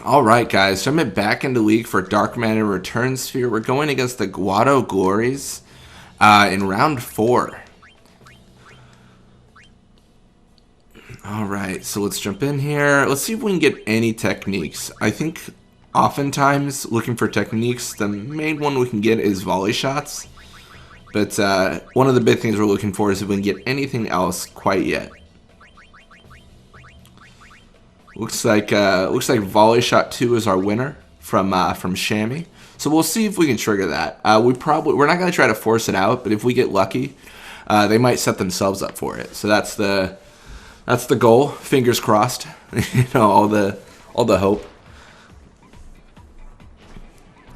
Alright guys, so I'm back into League for Dark Mana Return Sphere. We're going against the Guado Glories in round 4. Alright, so let's jump in here. Let's see if we can get any techniques. I think oftentimes looking for techniques, the main one we can get is volley shots. But one of the big things we're looking for is if we can get anything else quite yet. Looks like volley shot 2 is our winner from Shammy. So we'll see if we can trigger that. We're not gonna try to force it out, but if we get lucky, they might set themselves up for it. So that's the goal. Fingers crossed. You know, all the hope.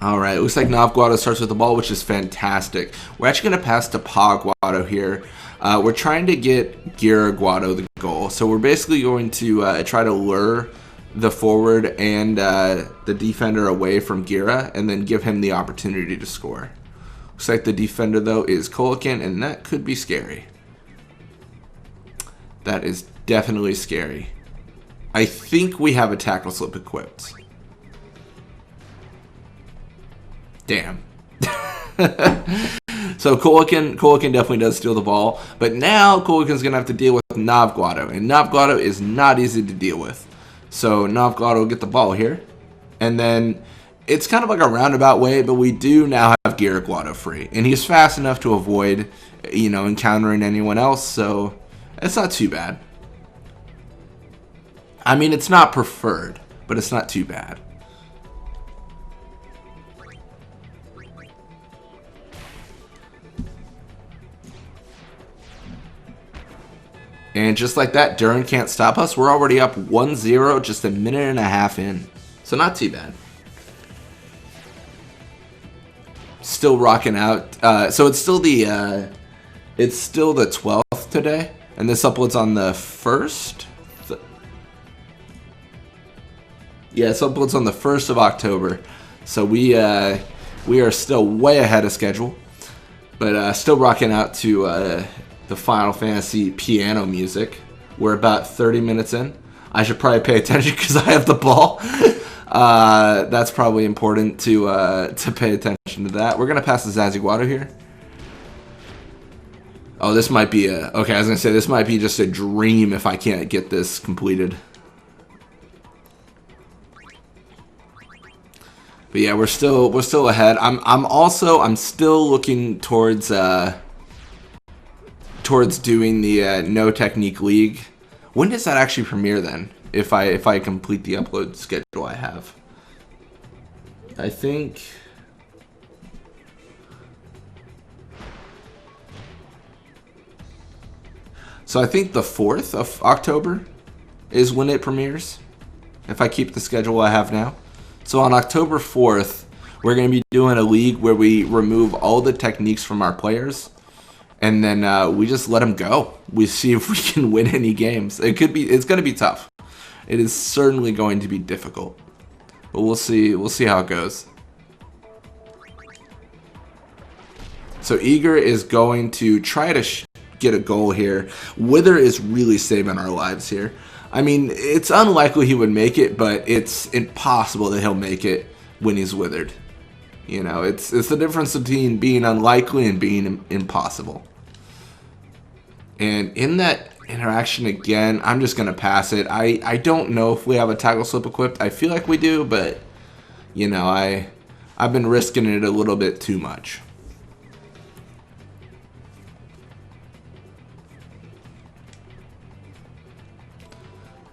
All right, looks like Guado starts with the ball, which is fantastic. We're actually gonna pass to Guado here. We're trying to get Guado the goal. So we're basically going to try to lure the forward and the defender away from Gira and then give him the opportunity to score. Looks like the defender, though, is Kolikin, and that could be scary. That is definitely scary. I think we have a tackle slip equipped. Damn. So Kolikin definitely does steal the ball, but now Kolikin's going to have to deal with Guado, and Guado is not easy to deal with. So Guado will get the ball here, and then it's kind of like a roundabout way, but we do now have Guado free, and he's fast enough to avoid, you know, encountering anyone else, so it's not too bad. I mean, it's not preferred, but it's not too bad. And just like that, Duran can't stop us. We're already up 1-0, just a minute and a half in. So not too bad. Still rocking out. So it's still the 12th today, and this uploads on the 1st. Yeah, this uploads on the 1st of October. So we are still way ahead of schedule, but still rocking out to the Final Fantasy piano music. We're about 30 minutes in. I should probably pay attention because I have the ball. That's probably important to pay attention to that. We're gonna pass the Guado here. Oh, this might be okay. I was gonna say this might be just a dream if I can't get this completed. But yeah, we're still ahead. I'm still looking towards doing the No Technique League. When does that actually premiere then? If I complete the upload schedule I have. I think so. I think the 4th of October is when it premieres, if I keep the schedule I have now. So on October 4th, we're going to be doing a league where we remove all the techniques from our players. And then we just let them go. We see if we can win any games. It's going to be tough. It is certainly going to be difficult. But we'll see. We'll see how it goes. So Eager is going to try to get a goal here. Wither is really saving our lives here. I mean, it's unlikely he would make it, but it's impossible that he'll make it when he's withered. You know, it's the difference between being unlikely and being impossible. And in that interaction again, I'm just going to pass it. I don't know if we have a tackle slip equipped. I feel like we do, but, you know, I've been risking it a little bit too much.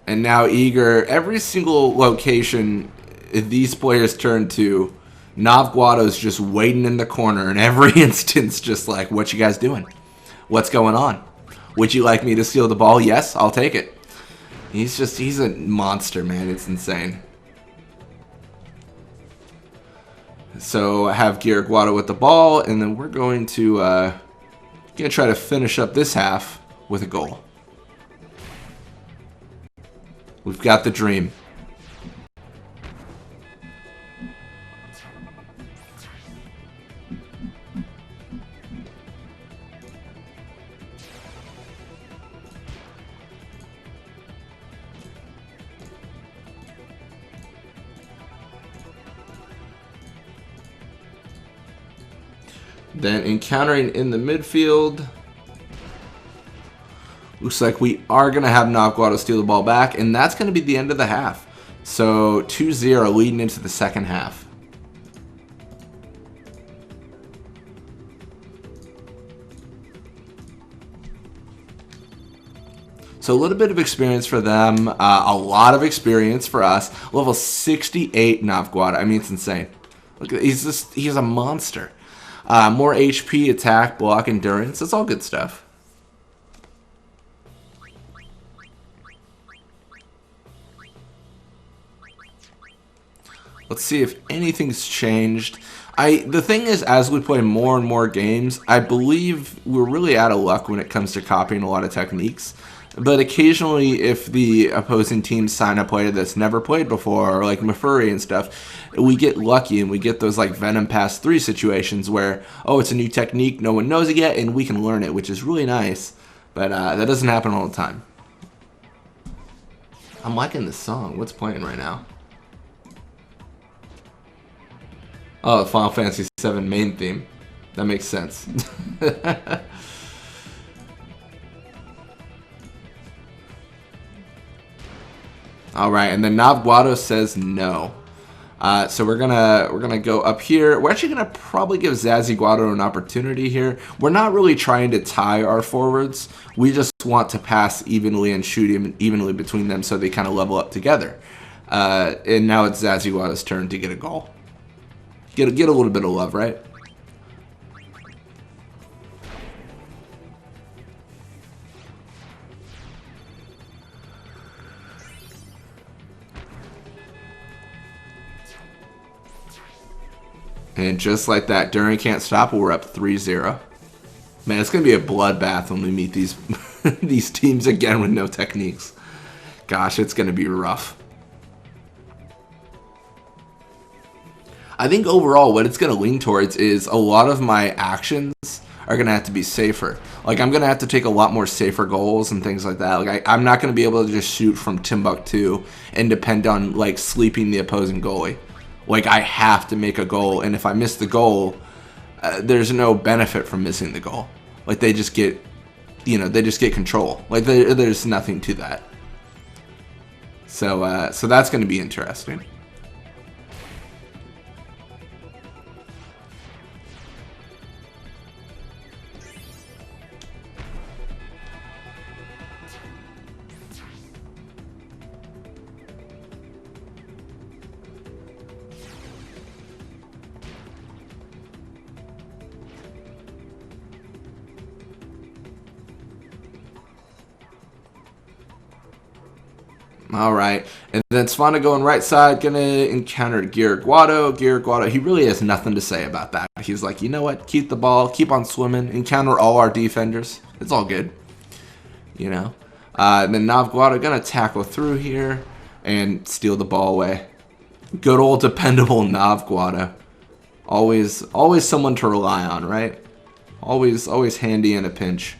And now Eager, every single location these players turn to, Guado's just waiting in the corner in every instance, just like, what you guys doing? What's going on? Would you like me to steal the ball? Yes, I'll take it. He's a monster, man. It's insane. So I have Guado with the ball, and then we're going to try to finish up this half with a goal. We've got the dream. Then encountering in the midfield. Looks like we are going to have Guado steal the ball back, and that's going to be the end of the half. So 2-0 leading into the second half. So a little bit of experience for them, a lot of experience for us. Level 68 Guado. I mean, it's insane. Look, he's a monster. More HP, attack, block, endurance. It's all good stuff. Let's see if anything's changed. The thing is, as we play more and more games, I believe we're really out of luck when it comes to copying a lot of techniques. But occasionally, if the opposing team sign a player that's never played before, like Mafuri and stuff, we get lucky and we get those like Venom Pass 3 situations where, oh, it's a new technique, no one knows it yet, and we can learn it, which is really nice. But that doesn't happen all the time. I'm liking this song. What's playing right now? Oh, the Final Fantasy VII main theme. That makes sense. All right, and then Guado says no. So we're gonna go up here. We're actually gonna probably give Zazzy Guado an opportunity here. We're not really trying to tie our forwards. We just want to pass evenly and shoot evenly between them so they kind of level up together. And now it's Zazzy Guado's turn to get a goal. Get a little bit of love, right? And just like that, Duran can't stop. We're up 3-0. Man, it's gonna be a bloodbath when we meet these these teams again with no techniques. Gosh, it's gonna be rough. I think overall what it's going to lean towards is a lot of my actions are going to have to be safer. Like, I'm going to have to take a lot more safer goals and things like that. Like, I'm not going to be able to just shoot from Timbuktu and depend on, like, sleeping the opposing goalie. Like, I have to make a goal, and if I miss the goal, there's no benefit from missing the goal. Like, they just get, you know, they just get control. Like, there's nothing to that. So that's going to be interesting. All right, and then Svana going right side, gonna encounter Guado. He really has nothing to say about that. He's like, you know what? Keep the ball, keep on swimming, encounter all our defenders. It's all good, you know. And then Guado gonna tackle through here and steal the ball away. Good old dependable Guado. Always someone to rely on, right? Always handy in a pinch.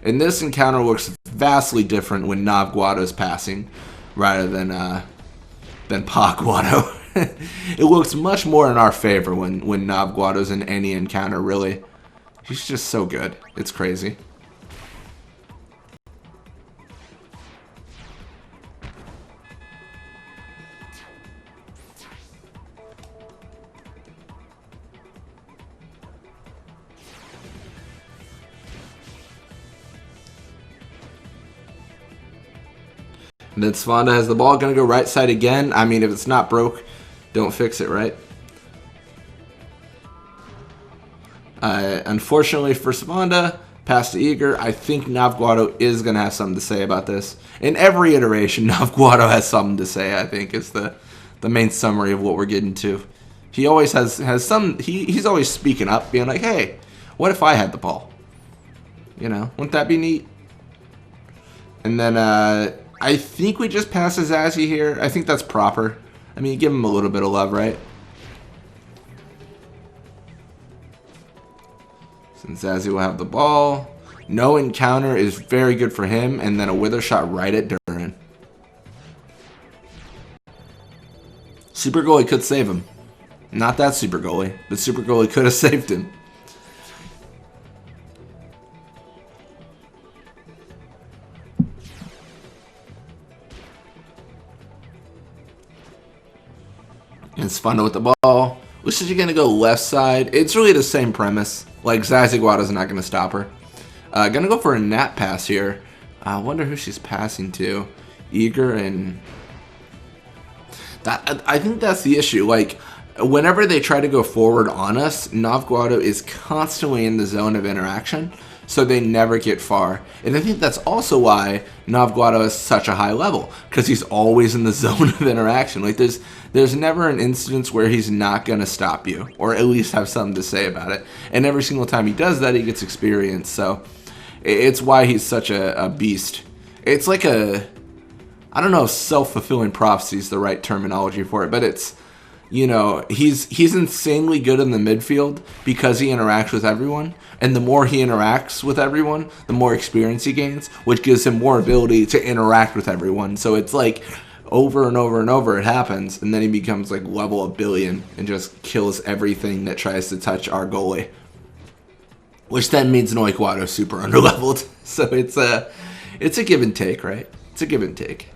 And this encounter looks vastly different when Guado's passing rather than Pa Guado. It looks much more in our favor when Guado's in any encounter, really. He's just so good. It's crazy. And then Svanda has the ball, gonna go right side again. I mean, if it's not broke, don't fix it, right? Unfortunately for Svanda, pass to Eager. I think Guado is gonna have something to say about this. In every iteration, Guado has something to say, I think, is the main summary of what we're getting to. He always has some, he's always speaking up, being like, hey, what if I had the ball? You know, wouldn't that be neat? And then, I think we just pass to Zazzy here. I think that's proper. I mean, give him a little bit of love, right? Since Zazzy will have the ball. No encounter is very good for him. And then a wither shot right at Duran. Super goalie could save him. Not that super goalie, but super goalie could have saved him. And it's fun with the ball. Looks like you're going to go left side. It's really the same premise. Like, Zazie Guado's not going to stop her. Going to go for a nap pass here. I wonder who she's passing to. Eager and... I think that's the issue. Like, whenever they try to go forward on us, Nav Guado is constantly in the zone of interaction, so they never get far. And I think that's also why Nav Guado is such a high level, because he's always in the zone of interaction. Like, there's never an instance where he's not going to stop you, or at least have something to say about it. And every single time he does that, he gets experience. So it's why he's such a beast. It's like a... I don't know if self-fulfilling prophecy is the right terminology for it, but it's, you know, he's insanely good in the midfield because he interacts with everyone, and the more he interacts with everyone, the more experience he gains, which gives him more ability to interact with everyone. So it's like over and over and over it happens, and then he becomes like level 1 billion and just kills everything that tries to touch our goalie, which then means Noi Guado's super underleveled. So it's a give and take, right? It's a give and take.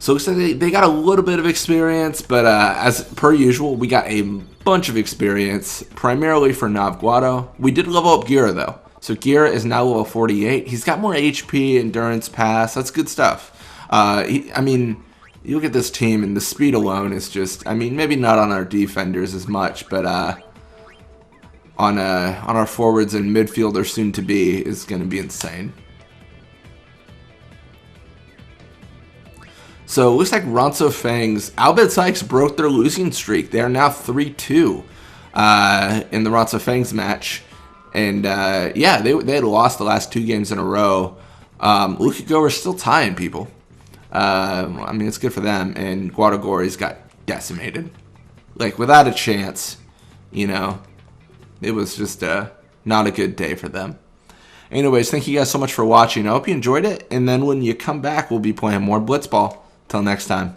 So it looks like they got a little bit of experience, but as per usual, we got a bunch of experience, primarily for Nav Guado. We did level up Gira, though. So Gira is now level 48. He's got more HP, endurance, pass. That's good stuff. I mean, you look at this team, and the speed alone is just... I mean, maybe not on our defenders as much, but on our forwards and midfielder soon-to-be is going to be insane. So it looks like Ronso Fangs, Albed Sykes broke their losing streak. They are now 3-2 in the Ronso Fangs match. And yeah, they had lost the last 2 games in a row. Luka Goer's still tying people. I mean, it's good for them. And Guado Glories got decimated. Like, without a chance, you know. It was just not a good day for them. Anyways, thank you guys so much for watching. I hope you enjoyed it. And then when you come back, we'll be playing more Blitzball. Till next time.